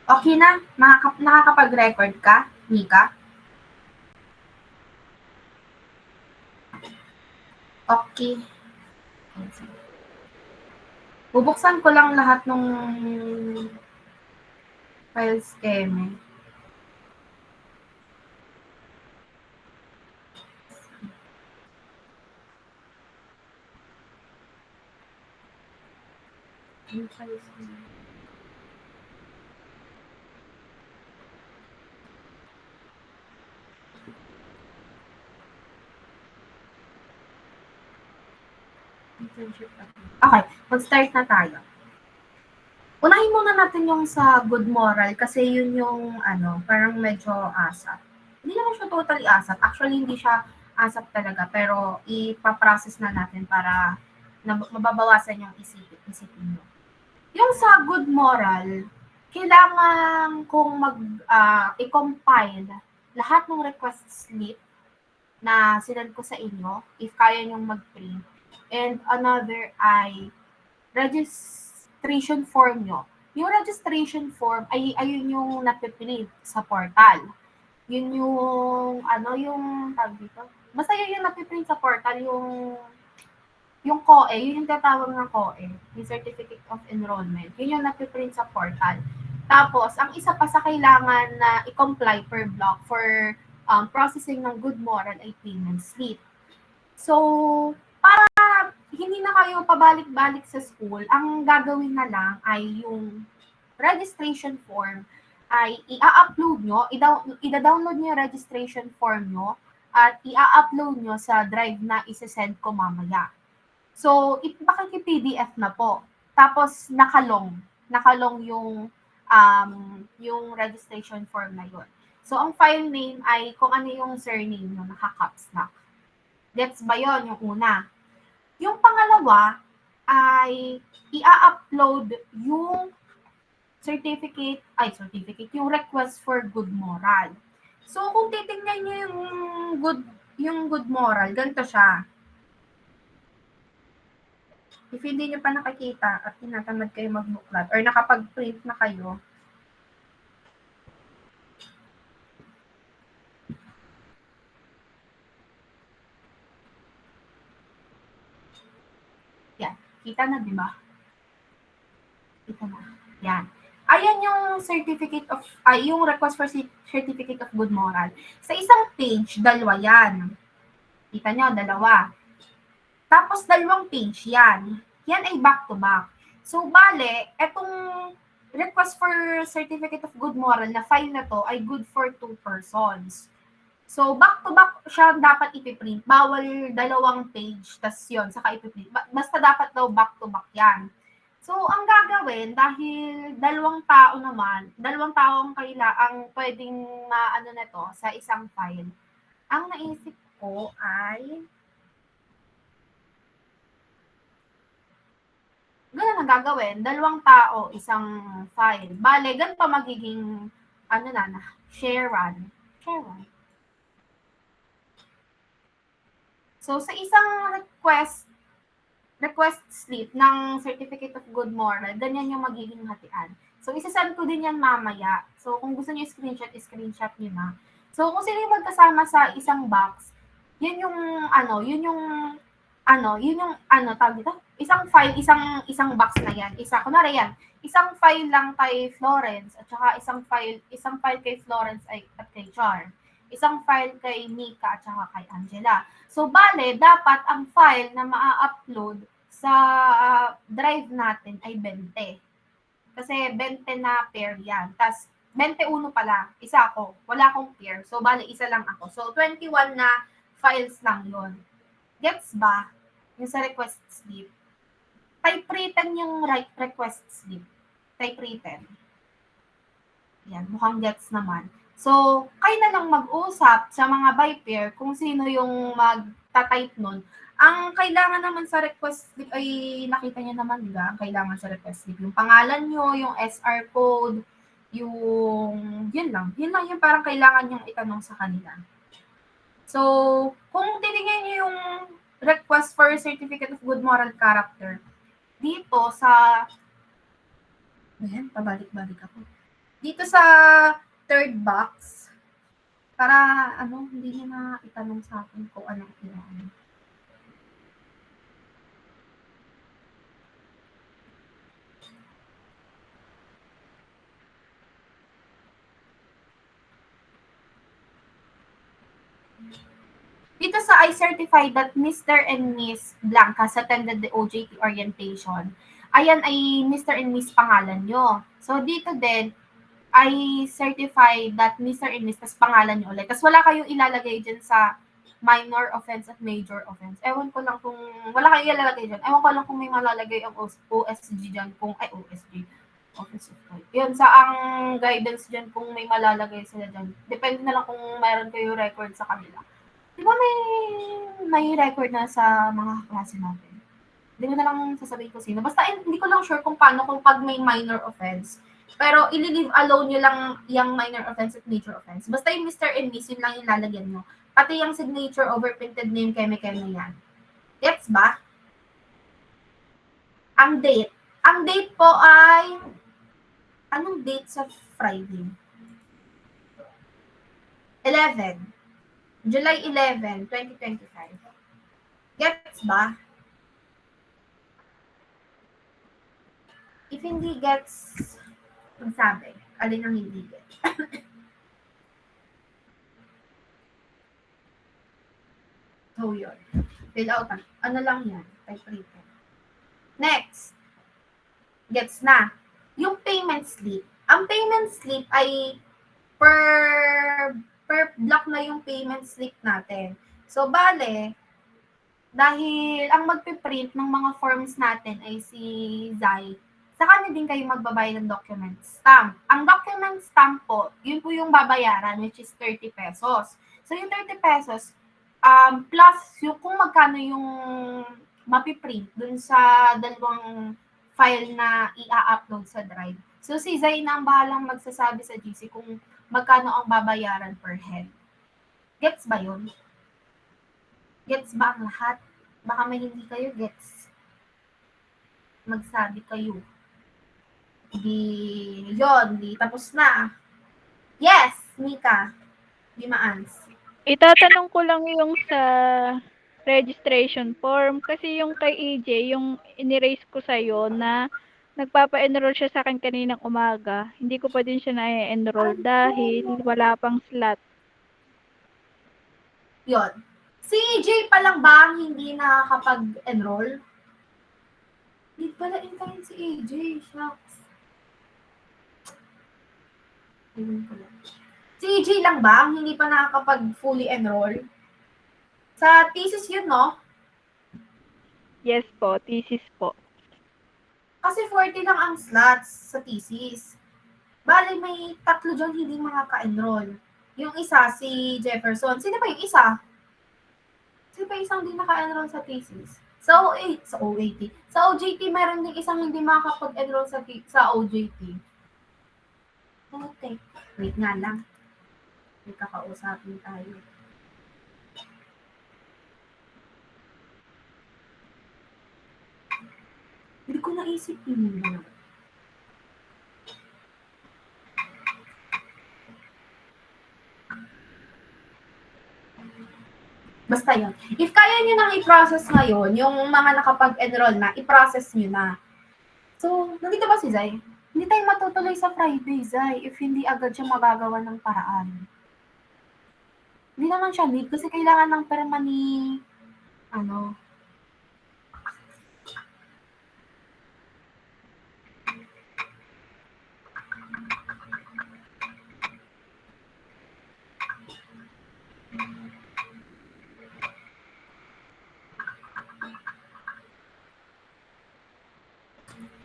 Okay na? Nakakapag-record ka, Mika? Okay. Bubuksan ko lang lahat ng files, Eme. Okay, mag-start na tayo. Unahin muna natin yung sa good moral kasi yun yung parang medyo asap. Hindi naman siya totally asap. Actually, hindi siya asap talaga. Pero ipaprocess na natin para mababawasan yung isipin mo. Yung sa good moral, kailangan kong i-compile lahat ng request slip na sinend ko sa inyo if kaya nyong mag-print. And another ay registration form nyo. Yung registration form ay ayun yung napiprint sa portal. Yun yung tawag dito. Basta yun yung napiprint sa portal, yung COE, yun yung tatawag ng COE, yung Certificate of Enrollment. Yun yung napiprint sa portal. Tapos, ang isa pa sa kailangan na i-comply per block for processing ng good moral ay payment slip. So, para hindi na kayo pabalik-balik sa school, ang gagawin na lang ay yung registration form ay i-upload nyo, i-download nyo yung registration form nyo at i-upload nyo sa drive na isa-send ko mamaya. So, makiki-PDF na po. Tapos, nakalong yung registration form na yun. So, ang file name ay kung ano yung surname nyo, naka-caps lock. Gets ba yun, yung una? Yung pangalawa ay i-upload yung yung request for good moral. So, kung titingnan nyo yung good moral, ganito siya. If hindi nyo pa nakikita at tinatamad kayo magbuklat or nakapag-print na kayo, yan. Kita na, di ba? Kita na. Yan. Ayan yung yung request for certificate of good moral. Sa isang page, dalawa yan. Kita nyo, dalawa. Tapos, dalawang page yan. Yan ay back-to-back. So, bale, etong request for certificate of good moral na file na to ay good for 2 persons. So, back-to-back siya dapat ipiprint. Bawal dalawang page, tas yun, saka ipiprint. Basta dapat daw back-to-back yan. So, ang gagawin, dahil dalawang tao ang pwedeng maano na to sa isang file, ang naisip ko ay ganun ang gagawin. Dalawang tao, isang file. Bale, ganito magiging, share run. Share run. So, sa isang request slip ng Certificate of Good Moral, ganyan yung magiging hatian. So, isasend ko din yan mamaya. So, kung gusto niyo screenshot niyo na. So, kung sino yung magkasama sa isang box, yun yung, tawag dito? Isang file, isang box na yan. Kunwari yan, isang file lang kay Florence, at saka isang file kay Florence at kay Char. Isang file kay Mika at saka kay Angela. So, bale, dapat ang file na maa-upload sa drive natin ay 20. Kasi 20 na pair yan. Tapos, 21 pala. Isa ako. Wala akong pair. So, bale, isa lang ako. So, 21 na files lang yon. Gets ba? Yung sa request slip. Typewritten yung request slip. Typewritten. Yan, mukhang gets naman. So, kayo na lang mag-usap sa mga by pair kung sino yung magta-type nun. Ang kailangan naman sa request slip ay nakita niyo naman, di ba? Ang kailangan sa request slip, yung pangalan nyo, yung SR code, yun lang. Yun lang yung parang kailangan yung itanong sa kanila. So, kung titingnan niyo yung request for Certificate of Good Moral Character, dito sa, ayan, pabalik-balik ako. Dito sa third box, para hindi niya na itanong sa akin kung anong ilan. Dito sa I certify that Mr. and Miss Blancas attended the OJT orientation. Ayan ay Mr. and Miss pangalan nyo. So dito din, I certify that Mr. and Miss tas pangalan nyo ulit. Tas wala kayong ilalagay dyan sa minor offense at major offense. Ewan ko lang kung, wala kayong ilalagay dyan. Ewan ko lang kung may malalagay ang OSG dyan, kung, ay OSG, Office of Code. Yun, sa ang guidance dyan kung may malalagay sila dyan. Depende na lang kung mayroon kayo record sa kanila. Di ba may record na sa mga klase natin? Hindi ko na lang sasabihin ko sino. Basta hindi ko lang sure kung paano kung pag may minor offense. Pero ili-leave alone nyo lang yung minor offense at major offense. Basta yung Mr. and Miss, yun lang yung lalagyan mo. Pati yung signature over printed name, keme-keme yan. Gets ba? Ang date. Ang date po ay, anong date sa Friday? 11. July 11, 2025. Gets ba? If hindi gets, magsabi. Alin ang hindi gets? So, yun. Fill out. Ano lang yan? Typewriter. Next. Gets na. Yung payment slip. Ang payment slip ay per block na yung payment slip natin. So, bale, dahil ang magpiprint ng mga forms natin ay si Zai, sa kanya din kayo magbabayad ng document stamp. Ang document stamp po, yun po yung babayaran, which is 30 pesos. So, yung 30 pesos, plus yung kung magkano yung mapiprint dun sa dalawang file na i-upload sa Drive. So, si Zai na ang bahalang magsasabi sa GC kung magkano ang babayaran per head. Gets ba yun? Gets ba ang lahat? Baka may hindi kayo gets. Magsabi kayo. Di tapos na. Yes, Mika. Limaans. Itatanong ko lang yung sa registration form kasi yung kay EJ, yung iniraise ko sa'yo na nagpapa-enroll siya sa akin kaninang umaga. Hindi ko pa din siya na-enroll dahil wala pang slot. Yon. Si EJ pa lang ba ang hindi nakakapag-enroll? Hindi pala intayin si EJ. Shucks. Si EJ lang ba ang hindi pa nakakapag-fully enroll? Sa thesis yun, no? Yes po, thesis po. Kasi 40 lang ang slots sa thesis. Bale, may 3 dyan hindi makaka-enroll. Yung isa, si Jefferson. Sino ba yung isa? Sino ba isang hindi naka-enroll sa thesis? Sa OAT. Sa OJT, meron din isang hindi makakapag-enroll sa OJT. Okay. Wait nga lang. May kakausapin tayo. Hindi ko naisip yun. Basta yun. If kaya nyo nang i-process ngayon, yung mga nakapag-enroll na, i-process nyo na. So, nandito ba si Zai? Hindi tayo matutuloy sa Friday, Zai, if hindi agad siya magagawa ng paraan. Hindi naman siya need kasi kailangan ng perma ni,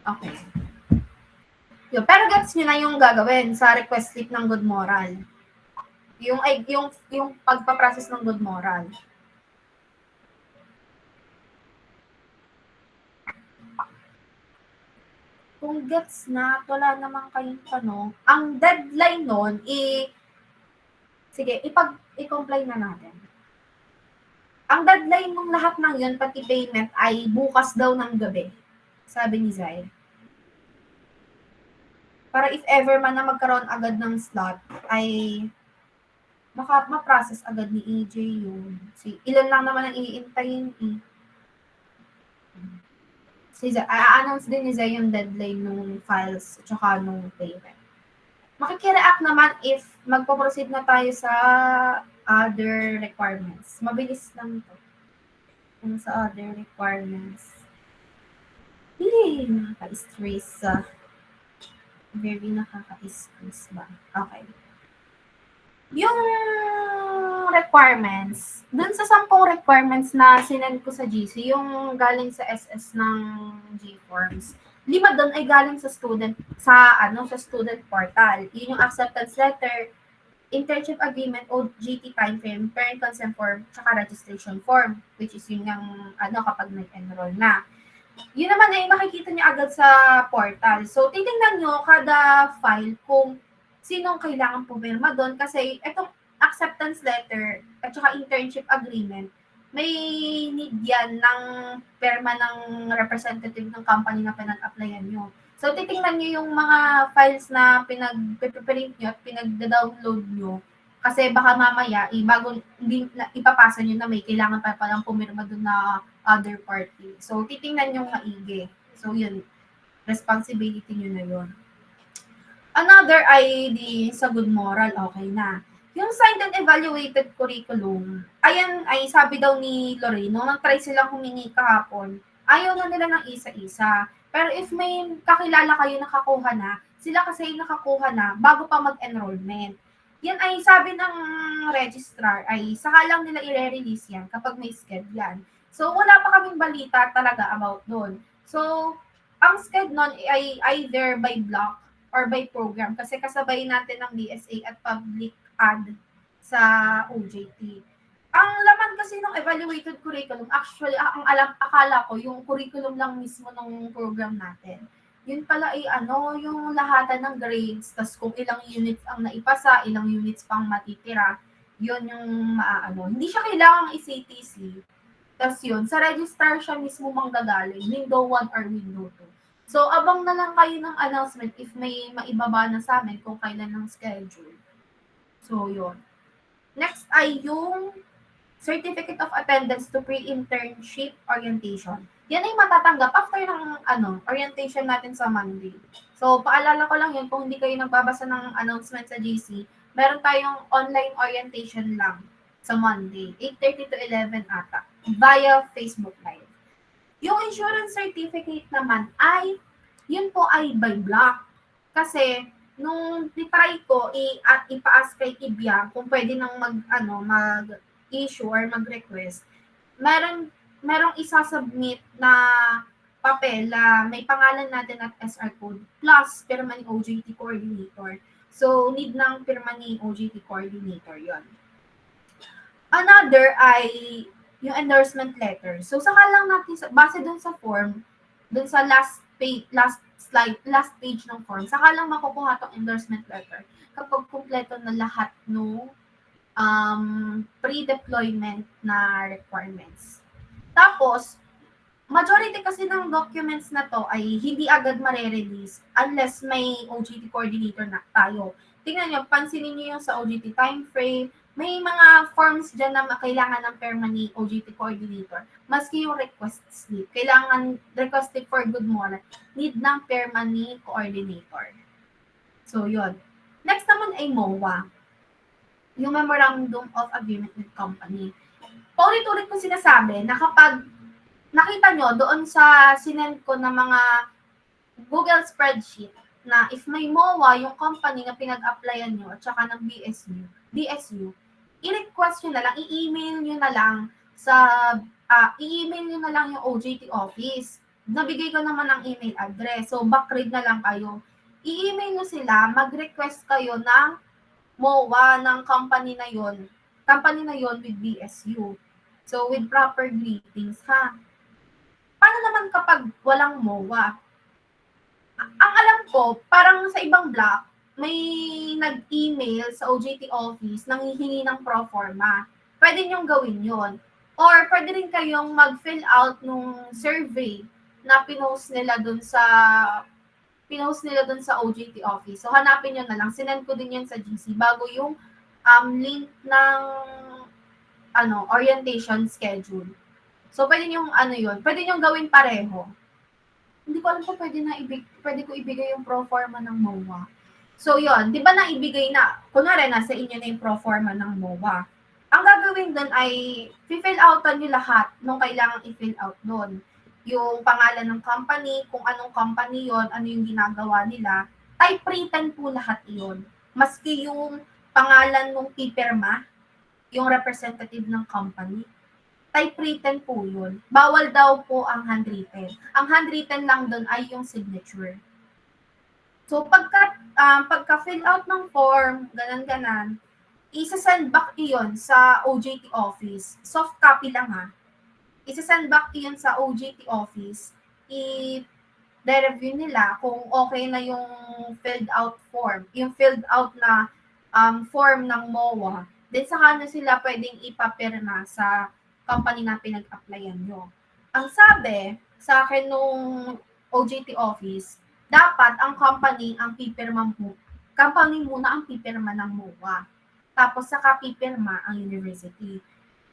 Okay. Yun, pero gets nyo na yung gagawin sa request slip ng good moral. Yung pagpaprocess ng good moral. Kung gets na, wala naman kayong tanong. Ang deadline nun, sige, i-comply na natin. Ang deadline ng lahat ng yun, pati payment, ay bukas daw ng gabi. Sabi ni Zai. Para if ever man na magkaroon agad ng slot, ay ma-process agad ni EJ yun. Ilan lang naman ang iintayin eh. A-announce din ni Zay yung deadline nung files at saka nung payment. Makikireact naman if magpo-proceed na tayo sa other requirements. Mabilis lang to. Kung sa other requirements. Nakaka-stress. Very nakaka-stress ba? Okay. Yung requirements, dun sa 10 requirements na sinend ko sa GC, yung galing sa SS ng G-Forms, 5 doon ay galing sa student portal. Yun yung acceptance letter, internship agreement, OJT timeframe, parent consent form, tsaka registration form, which is yun yung kapag nag-enroll na. Yun naman ay makikita niyo agad sa portal. So, titingnan nyo kada file kung sinong kailangan pumirma doon kasi itong acceptance letter at saka internship agreement, may need yan ng perma ng representative ng company na pinag-applyan nyo. So, titingnan nyo yung mga files na pinag-print nyo at pinag-download nyo kasi baka mamaya, bago ipapasa nyo na may kailangan pa palang pumirma doon na other party. So, titingnan nyo maigi. So, yun. Responsibility nyo na yun. Another ay sa good moral, okay na. Yung signed and evaluated curriculum, ayan ay sabi daw ni Loreno, nag-try silang humingi kahapon, ayaw na nila ng isa-isa. Pero if may kakilala kayo nakakuha na, sila kasi nakakuha na bago pa mag-enrollment. Yan ay sabi ng registrar ay saka lang nila i-release yan kapag may schedule yan. So wala pa kaming balita talaga about doon. So ang schedule nun ay either by block or by program kasi kasabay natin ng DSA at public ad sa OJT. Ang laman kasi ng evaluated curriculum, actually, akala ko yung curriculum lang mismo ng program natin. Yun pala ay yung lahatan ng grades, tas kung ilang units ang naipasa, ilang units pang matitira, yun yung Hindi siya kailangang i-CTC. Tas yun, sa registrar siya mismo manggagaling, window 1 or window 2. So, abang na lang kayo ng announcement if may maibaba na sa amin kung kailan ng schedule. So, yun. Next ay yung Certificate of Attendance to Pre-Internship Orientation. Yan ay matatanggap after ng orientation natin sa Monday. So, paalala ko lang yun, kung hindi kayo nagbabasa ng announcement sa GC, meron tayong online orientation lang sa Monday, 8:30 to 11 ata, via Facebook Live. Yung insurance certificate naman ay, yun po ay by block. Kasi, nung titry ko, ipa-ask kay Ibya kung pwede nang mag-issue or mag-request, merong isa-submit na papel na may pangalan natin at SR code plus pirma ni OJT coordinator. So, need ng pirma ni OJT coordinator yon. Another ay yung endorsement letter. So, saka lang natin, base dun sa form, dun sa last page ng form, saka lang makukuha tong endorsement letter kapag kumpleto na lahat ng pre-deployment na requirements. Tapos, majority kasi ng documents na to ay hindi agad mare-release unless may OJT coordinator na tayo. Tingnan nyo, pansinin nyo yung sa OJT timeframe, may mga forms dyan na kailangan ng perma ni OJT coordinator. Maski yung request slip, kailangan request slip for good moral, need ng perma ni coordinator. So, yun. Next naman ay MOA. Yung Memorandum of Agreement with Company. Paulit-ulit ko sinasabi na kapag nakita nyo doon sa sinend ko na mga Google spreadsheet na if may MOA yung company na pinag-applyan nyo at saka ng DSU, i-request nyo na lang, i-email nyo na lang i-email nyo na lang yung OJT office. Nabigay ko naman ng email address. So, backread na lang kayo. I-email nyo sila, mag-request kayo ng MOA ng company na yon with DSU. So, with proper greetings, ha? Paano naman kapag walang MOA? Ang alam ko, parang sa ibang block, may nag-email sa OJT office nang hihingi ng proforma. Pwede niyong gawin yon. Or pwede rin kayong mag-fill out nung survey na pinost nila dun sa pinost nila dun sa OJT office. So, hanapin nyo na lang. Sinend ko din yan sa GC bago yung link ng orientation schedule. So, pwede nyo yun. Pwede nyo gawin pareho. Hindi ko alam kung pwede ko ibigay yung pro forma ng MOA. So, yun. Di ba naibigay na? Kunwari, nasa inyo na yung pro forma ng MOA. Ang gagawin doon ay fill outan nyo lahat nung kailangan i-fill out doon. Yung pangalan ng company, kung anong company yon, ano yung ginagawa nila, type-written po lahat iyon. Maski yung pangalan ng pipirma, yung representative ng company, type-written po yun. Bawal daw po ang handwritten. Ang handwritten lang doon ay yung signature. So, pagka-fill out ng form, ganan-ganan, isa-send back iyon sa OJT office. Soft copy lang ha. Isa-send back iyon sa OJT office. I-review nila kung okay na yung filled out form. Yung filled out na form ng MOA. Then saka na sila pwedeng ipapirma sa company na pinag-applyan nyo. Ang sabi sa akin nung OJT office, dapat ang company ang pipirma mo. Company muna ang pipirma ng MOA. Tapos saka pipirma ang university.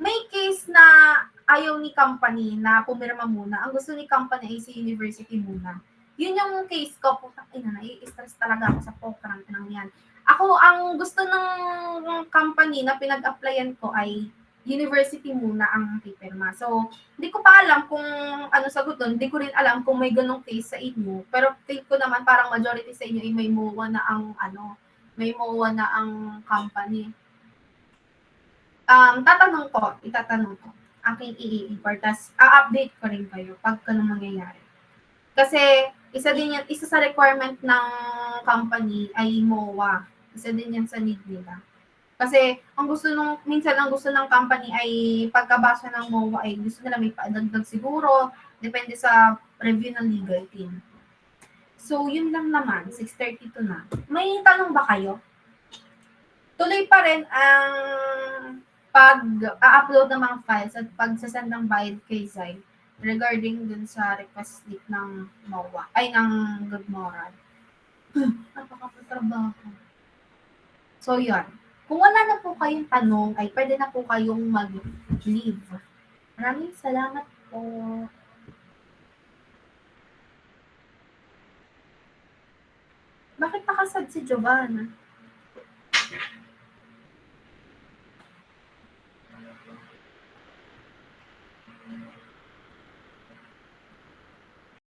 May case na ayaw ni company na pumirma muna. Ang gusto ni company ay si university muna. Yun yung case ko. Putang ina, nai-stress talaga ako sa pokrant ng yan. Ako, ang gusto ng company na pinag-applyan ko ay university muna ang pipirma. So, hindi ko pa alam kung ano sagot doon. Hindi ko rin alam kung may ganong case sa inyo. Pero feel ko naman parang majority sa inyo ay may MOA na ang may MOA na ang company. Itatanong ko. Aking i-import. Tapos, update ko rin kayo pag ganun mangyayari. Kasi, isa sa requirement ng company ay MOA. Isa din yan sa need nila. Kasi, minsan ang gusto ng company ay pagkabasa ng MOA ay gusto nila may paadagdag siguro. Depende sa review ng legal team. So, yun lang naman. 6:32 na. May tanong ba kayo? Tuloy pa rin ang pag-upload ng mga files at pagsasend ng bayad kay Zai regarding dun sa request slip ng MOA, ay ng Good Moral. Napakapatrabaho. So, yun. Kung wala na po kayong tanong, ay pwede na po kayong mag-leave. Maraming salamat po. Bakit nakasad si Giovanna?